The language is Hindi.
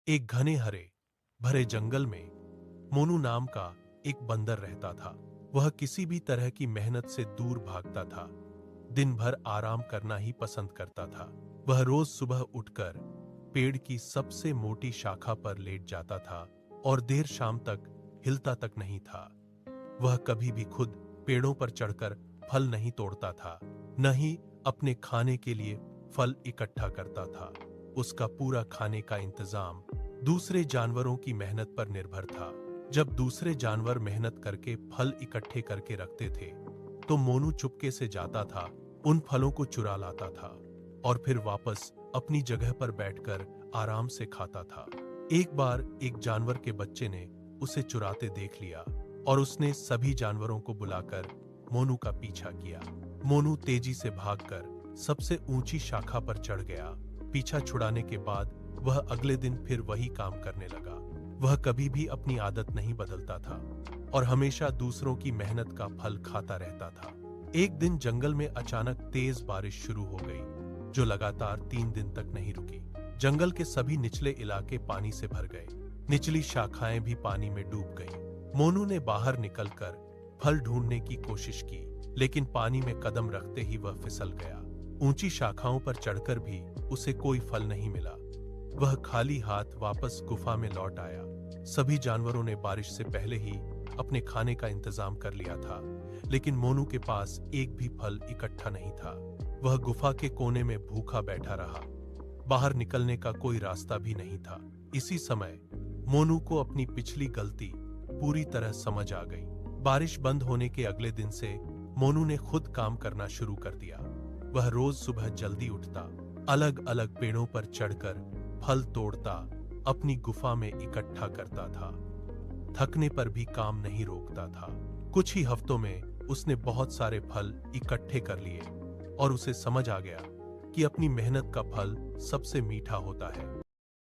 एक घने हरे भरे जंगल में मोनू नाम का एक बंदर रहता था। वह किसी भी तरह की मेहनत से दूर भागता था। दिन भर आराम करना ही पसंद करता था। वह रोज सुबह उठकर पेड़ की सबसे मोटी शाखा पर लेट जाता था और देर शाम तक हिलता तक नहीं था। वह कभी भी खुद पेड़ों पर चढ़कर फल नहीं तोड़ता था, न ही अपने खाने के लिए फल इकट्ठा करता था। उसका पूरा खाने का इंतजाम दूसरे जानवरों की मेहनत पर निर्भर था। जब दूसरे जानवर मेहनत करके फल इकट्ठे करके रखते थे, तो मोनू चुपके से जाता था, उन फलों को चुरा लाता था और फिर वापस अपनी जगह पर बैठकर आराम से खाता था। एक बार एक जानवर के बच्चे ने उसे चुराते देख लिया और उसने सभी जानवरों को बुलाकर मोनू का पीछा किया। मोनू तेजी से भागकर सबसे ऊंची शाखा पर चढ़ गया। पीछा छुड़ाने के बाद वह अगले दिन फिर वही काम करने लगा। वह कभी भी अपनी आदत नहीं बदलता था और हमेशा दूसरों की मेहनत का फल खाता रहता था। एक दिन जंगल में अचानक तेज बारिश शुरू हो गई, जो लगातार 3 दिन तक नहीं रुकी। जंगल के सभी निचले इलाके पानी से भर गए। निचली शाखाएं भी पानी में डूब गईं। मोनू ने बाहर निकलकर फल ढूंढने की कोशिश की, लेकिन पानी में कदम रखते ही वह फिसल गया। ऊंची शाखाओं पर चढ़कर भी उसे कोई फल नहीं मिला। वह खाली हाथ वापस गुफा में लौट आया। सभी जानवरों ने बारिश से पहले ही अपने खाने का इंतजाम कर लिया था, लेकिन मोनू के पास एक भी फल इकट्ठा नहीं था। वह गुफा के कोने में भूखा बैठा रहा। बाहर निकलने का कोई रास्ता भी नहीं था। इसी समय मोनू को अपनी पिछली गलती पूरी तरह समझ आ गई। बारिश बंद होने के अगले दिन से मोनू ने खुद काम करना शुरू कर दिया। वह रोज सुबह जल्दी उठता, अलग अलग पेड़ों पर चढ़कर फल तोड़ता, अपनी गुफा में इकट्ठा करता था। थकने पर भी काम नहीं रोकता था। कुछ ही हफ्तों में उसने बहुत सारे फल इकट्ठे कर लिए और उसे समझ आ गया कि अपनी मेहनत का फल सबसे मीठा होता है।